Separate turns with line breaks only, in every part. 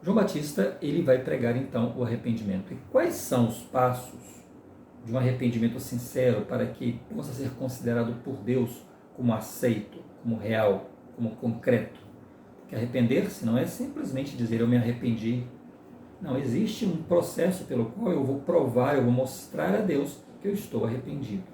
João Batista, ele vai pregar então o arrependimento. E quais são os passos de um arrependimento sincero para que possa ser considerado por Deus como aceito, como real, como concreto? Porque arrepender-se não é simplesmente dizer eu me arrependi. Não, existe um processo pelo qual eu vou provar, eu vou mostrar a Deus que eu estou arrependido.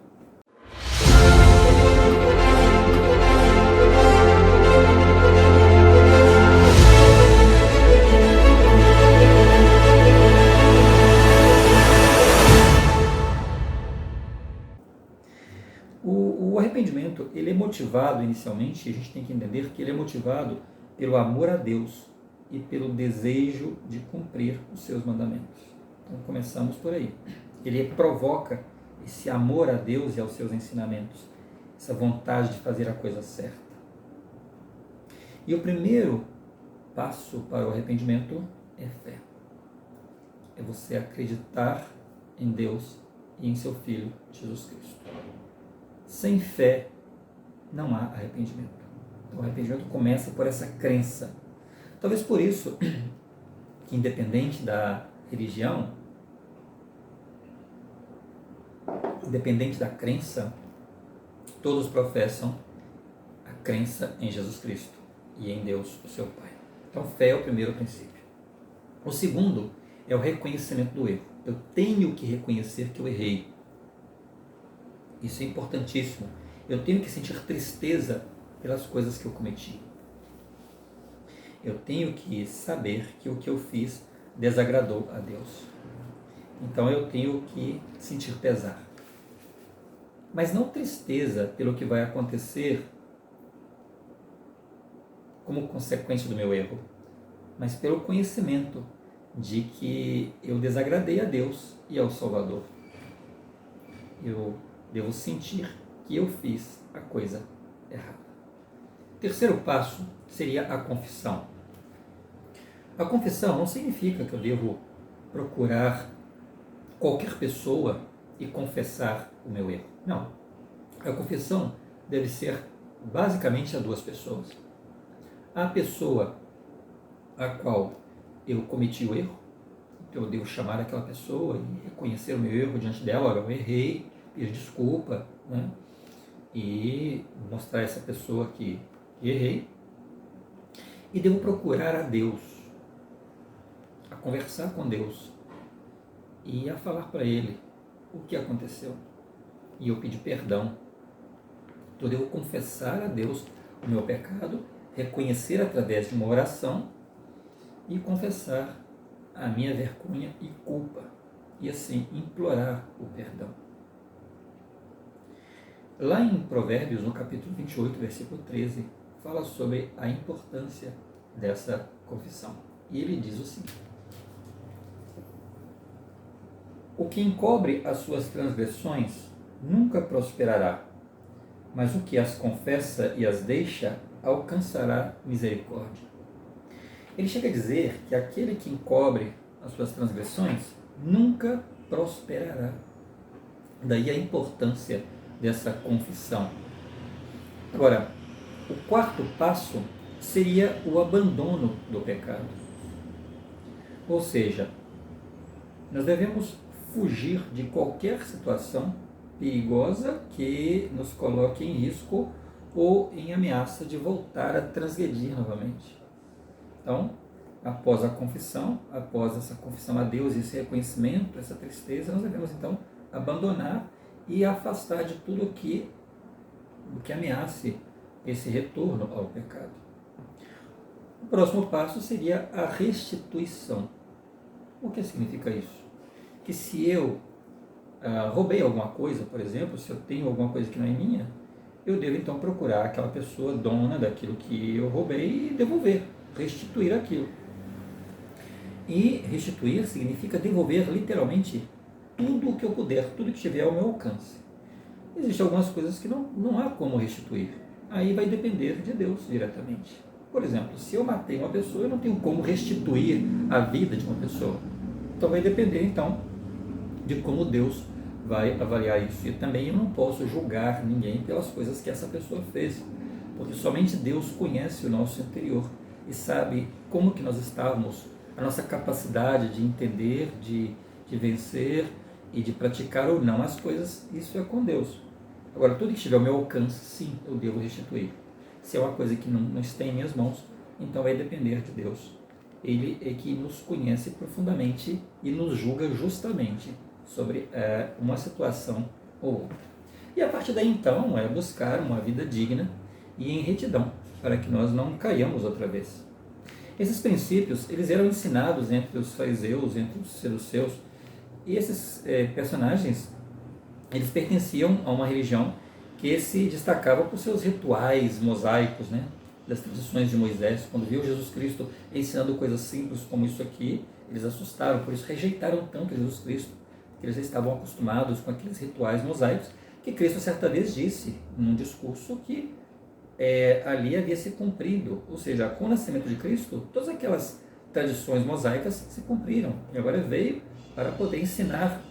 O arrependimento, ele é motivado inicialmente, a gente tem que entender que ele é motivado pelo amor a Deus e pelo desejo de cumprir os seus mandamentos. Então começamos por aí. Ele provoca esse amor a Deus e aos seus ensinamentos, essa vontade de fazer a coisa certa. E o primeiro passo para o arrependimento é fé. É você acreditar em Deus e em seu Filho, Jesus Cristo. Sem fé não há arrependimento. Então, o arrependimento começa por essa crença. Talvez por isso que, independente da religião, independente da crença, todos professam a crença em Jesus Cristo e em Deus, o seu Pai. Então, fé é o primeiro princípio. O segundo é o reconhecimento do erro. Eu tenho que reconhecer que eu errei. Isso é importantíssimo. Eu tenho que sentir tristeza pelas coisas que eu cometi. Eu tenho que saber que o que eu fiz desagradou a Deus. Então eu tenho que sentir pesar. Mas não tristeza pelo que vai acontecer como consequência do meu erro, mas pelo conhecimento de que eu desagradei a Deus e ao Salvador. Eu devo sentir que eu fiz a coisa errada. O terceiro passo seria a confissão. A confissão não significa que eu devo procurar qualquer pessoa e confessar o meu erro. Não. A confissão deve ser basicamente a duas pessoas. A pessoa a qual eu cometi o erro, então eu devo chamar aquela pessoa e reconhecer o meu erro diante dela. Olha, eu errei, pedir desculpa, né? E mostrar a essa pessoa que errei. E devo procurar a Deus, a conversar com Deus e a falar para Ele o que aconteceu. E eu pedir perdão. Então eu devo confessar a Deus o meu pecado, reconhecer através de uma oração e confessar a minha vergonha e culpa. E assim implorar o perdão. Lá em Provérbios, no capítulo 28, versículo 13, fala sobre a importância dessa confissão. E ele diz o seguinte: o que encobre as suas transgressões nunca prosperará, mas o que as confessa e as deixa alcançará misericórdia. Ele chega a dizer que aquele que encobre as suas transgressões nunca prosperará. Daí a importância dessa confissão. Agora, o quarto passo seria o abandono do pecado. Ou seja, nós devemos fugir de qualquer situação perigosa que nos coloque em risco ou em ameaça de voltar a transgredir novamente. Então, após a confissão, após essa confissão a Deus, esse reconhecimento, essa tristeza, nós devemos então abandonar e afastar de tudo o que ameace esse retorno ao pecado. O próximo passo seria a restituição. O que significa isso? Que se eu roubei alguma coisa, por exemplo, se eu tenho alguma coisa que não é minha, eu devo então procurar aquela pessoa dona daquilo que eu roubei e devolver, restituir aquilo. E restituir significa devolver literalmente tudo o que eu puder, tudo que estiver ao meu alcance. Existem algumas coisas que não há como restituir. Aí vai depender de Deus diretamente. Por exemplo, se eu matei uma pessoa, eu não tenho como restituir a vida de uma pessoa. Então vai depender então de como Deus vai avaliar isso. E também eu não posso julgar ninguém pelas coisas que essa pessoa fez, porque somente Deus conhece o nosso interior e sabe como que nós estávamos A nossa capacidade de entender, de vencer e de praticar ou não as coisas, isso é com Deus. Agora, tudo que estiver ao meu alcance, sim, eu devo restituir. Se é uma coisa que não está em minhas mãos, então vai depender de Deus. Ele é que nos conhece profundamente e nos julga justamente sobre uma situação ou outra. E a partir daí, então, é buscar uma vida digna e em retidão, para que nós não caiamos outra vez. Esses princípios, eles eram ensinados entre os fariseus, entre os saduceus, e esses personagens, eles pertenciam a uma religião que se destacava por seus rituais mosaicos, né, das tradições de Moisés. Quando viu Jesus Cristo ensinando coisas simples como isso aqui, eles assustaram, por isso rejeitaram tanto Jesus Cristo, que eles estavam acostumados com aqueles rituais mosaicos, que Cristo certa vez disse num discurso que ali havia se cumprido, ou seja, com o nascimento de Cristo, todas aquelas tradições mosaicas se cumpriram, e agora veio para poder ensinar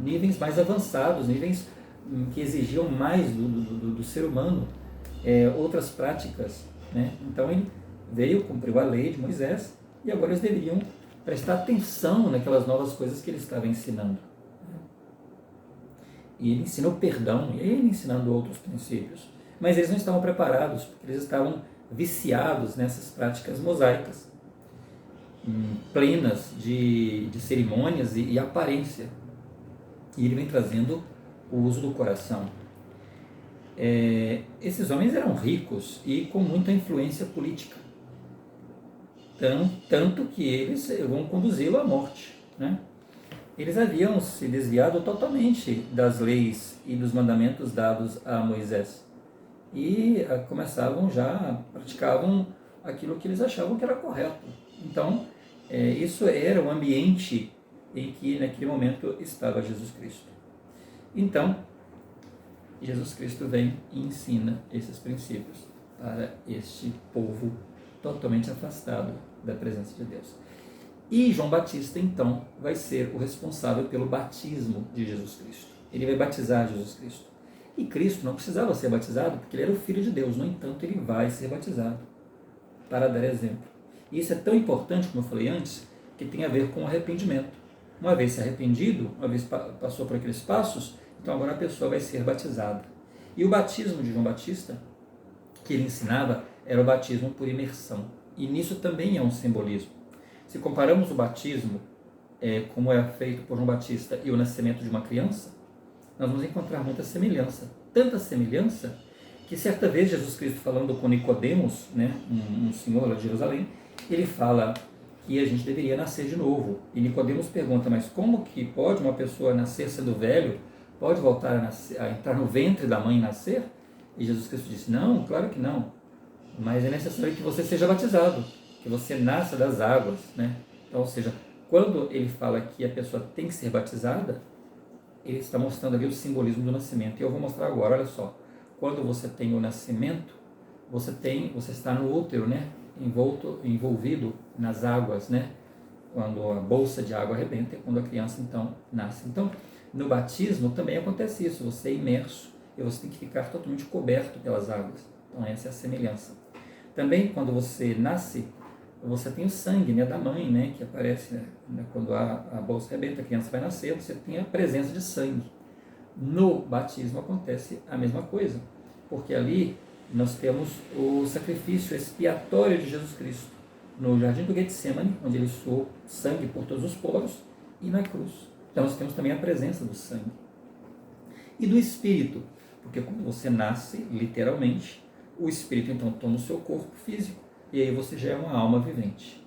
níveis mais avançados, níveis que exigiam mais do ser humano, outras práticas, né? Então ele veio, cumpriu a lei de Moisés, e agora eles deveriam prestar atenção naquelas novas coisas que ele estava ensinando. E ele ensina o perdão, e ele ensinando outros princípios. Mas eles não estavam preparados, porque eles estavam viciados nessas práticas mosaicas, plenas de cerimônias e aparência. E ele vem trazendo o uso do coração. Esses homens eram ricos e com muita influência política, tanto que eles vão conduzi-lo à morte, né? Eles haviam se desviado totalmente das leis e dos mandamentos dados a Moisés e praticavam aquilo que eles achavam que era correto. Então, isso era o ambiente em que naquele momento estava Jesus Cristo. Então, Jesus Cristo vem e ensina esses princípios para este povo totalmente afastado da presença de Deus. E João Batista, então, vai ser o responsável pelo batismo de Jesus Cristo. Ele vai batizar Jesus Cristo. E Cristo não precisava ser batizado porque ele era o Filho de Deus. No entanto, ele vai ser batizado para dar exemplo. E isso é tão importante, como eu falei antes, que tem a ver com o arrependimento. Uma vez se arrependido, uma vez passou por aqueles passos, então agora a pessoa vai ser batizada. E o batismo de João Batista, que ele ensinava, era o batismo por imersão. E nisso também é um simbolismo. Se comparamos o batismo, como é feito por João Batista, e o nascimento de uma criança, nós vamos encontrar muita semelhança. Tanta semelhança que certa vez Jesus Cristo, falando com Nicodemos, né, um senhor lá de Jerusalém, ele fala que a gente deveria nascer de novo. E Nicodemos pergunta, mas como que pode uma pessoa nascer sendo velho? Pode voltar a entrar no ventre da mãe e nascer? E Jesus Cristo disse, não, claro que não. Mas é necessário que você seja batizado, que você nasça das águas, né? Então, ou seja, quando ele fala que a pessoa tem que ser batizada, ele está mostrando ali o simbolismo do nascimento. E eu vou mostrar agora, olha só. Quando você tem o nascimento, você está no útero, né? Envolvido nas águas, né? Quando a bolsa de água arrebenta, é quando a criança então nasce. Então, no batismo também acontece isso, você é imerso e você tem que ficar totalmente coberto pelas águas. Então essa é a semelhança. Também quando você nasce, você tem o sangue, né, da mãe, né, que aparece, né, quando a bolsa arrebenta, a criança vai nascer, você tem a presença de sangue. No batismo acontece a mesma coisa, porque ali nós temos o sacrifício expiatório de Jesus Cristo, no jardim do Getsemane, onde ele suou sangue por todos os poros, e na cruz. Então nós temos também a presença do sangue. E do Espírito, porque quando você nasce, literalmente, o Espírito então toma o seu corpo físico, e aí você já é uma alma vivente.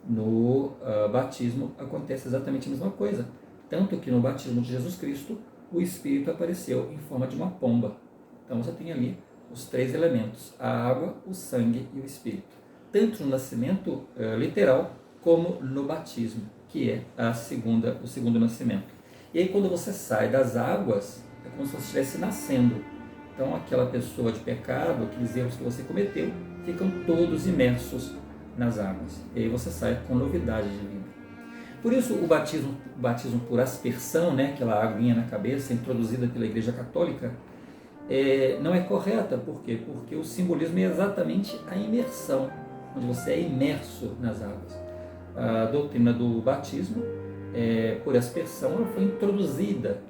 No batismo acontece exatamente a mesma coisa, tanto que no batismo de Jesus Cristo, o Espírito apareceu em forma de uma pomba. Então você tem ali os três elementos, a água, o sangue e o Espírito. Tanto no nascimento literal, como no batismo, que é o segundo nascimento. E aí quando você sai das águas, é como se você estivesse nascendo. Então aquela pessoa de pecado, aqueles erros que você cometeu, ficam todos imersos nas águas. E aí você sai com novidade de vida. Por isso o batismo por aspersão, né, aquela aguinha na cabeça, introduzida pela Igreja Católica, não é correta. Por quê? Porque o simbolismo é exatamente a imersão, onde você é imerso nas águas. A doutrina do batismo, por aspersão, ela foi introduzida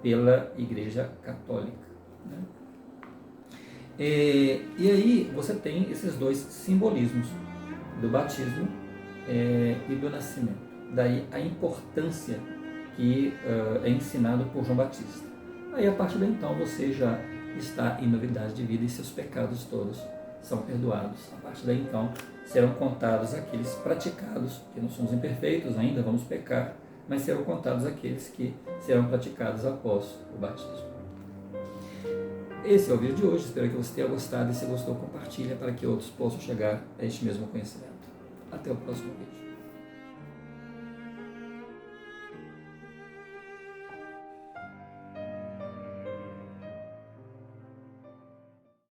pela Igreja Católica, né? E aí você tem esses dois simbolismos, do batismo e do nascimento. Daí a importância que é ensinado por João Batista. Aí a partir daí então você já está em novidade de vida e seus pecados todos são perdoados. A partir daí então serão contados aqueles praticados, que não somos imperfeitos ainda, vamos pecar, mas serão contados aqueles que serão praticados após o batismo. Esse é o vídeo de hoje, espero que você tenha gostado e se gostou, compartilha para que outros possam chegar a este mesmo conhecimento. Até o próximo vídeo.